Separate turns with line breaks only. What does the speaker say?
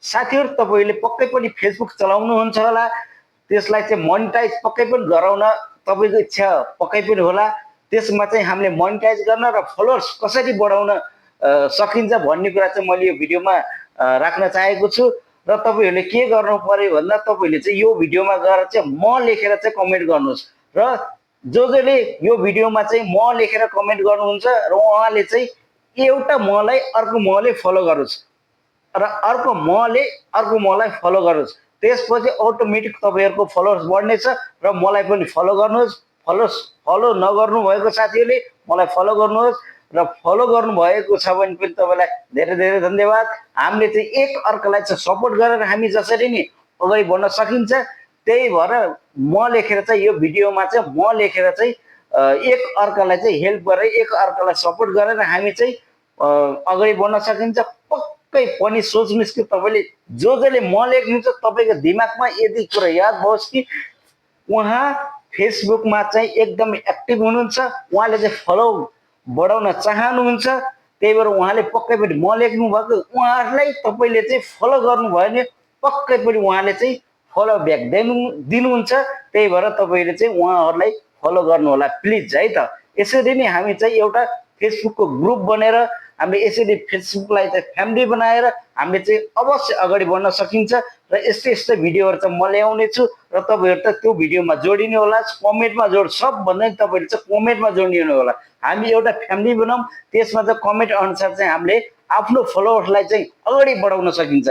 साथीहरु तपाईले पक्कै पनि फेसबुक चलाउनुहुन्छ होला, त्यसलाई चाहिँ मोनेटाइज पक्कै पनि गराउन तपाईको इच्छा पक्कै पनि होला। त्यसमा चाहिँ हामीले मोनेटाइज गर्न र फलोअर्स कसरी बढाउन सकिन्छ भन्ने कुरा चाहिँ मैले यो भिडियोमा राख्न चाहेको छु। र तपाईहरुले के गर्नु पर्यो भन्दा तपाईले चाहिँ यो भिडियोमा गएर चाहिँ म लेखेर चाहिँ कमेन्ट गर्नुहोस् र जसले यो भिडियोमा चाहिँ म लेखेर कमेन्ट गर्नुहुन्छ र उहाँले चाहिँ एउटा मलाई अर्को मले फलो गरोस् र अर्को मले अर्को मलाई फलो गरोस्। त्यसपछि अटोमेटिक तपाईहरुको फलोअर्स बढ्नेछ र मलाई पनि फलो गर्नुहोस्। फलो नगर्नु भएको साथीहरुले मलाई फलो गर्नुहोस् र फलो गर्नु भएको छ भने पनि तपाईलाई धेरै धेरै धन्यवाद। हामीले चाहिँ एक अर्कालाई चाहिँ सपोर्ट गरेर हामी जसरी नि अगाडि बढ्न सकिन्छ, त्यही भएर म लेखेर चाहिँ यो भिडियोमा चाहिँ म लेखेर चाहिँ एक अर्कालाई चाहिँ हेल्प गरेर एक अर्कालाई सपोर्ट गरेर हामी चाहिँ अगाडि बढ्न सकिन्छ। पक्कै पनि सोच्नुस् कि तपाईले जसले म लेख्नुहुन्छ तपाईको दिमागमा यदि कुरा याद होस् कि उहाँ फेसबुकमा चाहिँ एकदम एक्टिभ हुनुहुन्छ, उहाँले चाहिँ फलो बढाउन चाहनुहुन्छ, त्यही भएर उहाँले पक्कै पनि म लेख्नु भएको उहाँहरुलाई तपाईले चाहिँ फलो गर्नुभयो भने पक्कै पनि उहाँले चाहिँ फलो ब्याक दिनुहुन्छ। त्यही भएर तपाईले चाहिँ उहाँहरुलाई फलो गर्नु होला प्लिज है त। यसरी नै हामी चाहिँ एउटा फेसबुकको ग्रुप बनेर हामीले यसरी फेसबुकलाई चाहिँ फ्यामिली बनाएर हामीले चाहिँ अवश्य अगाडि बढ्न सकिन्छ र यस्तै यस्तै भिडियोहरु चाहिँ म ल्याउने छु र तपाईहरु त त्यो भिडियोमा जोडिनु होला, कमेन्टमा सबभन्दा नि तपाईले चाहिँ कमेन्टमा जोडिनु होला। हामी एउटा फ्यामिली बनाऊँ, त्यसमा चाहिँ कमेन्ट अनुसार चाहिँ हामीले आफ्नो फलोअर्सलाई चाहिँ अगाडि बढाउन सकिन्छ।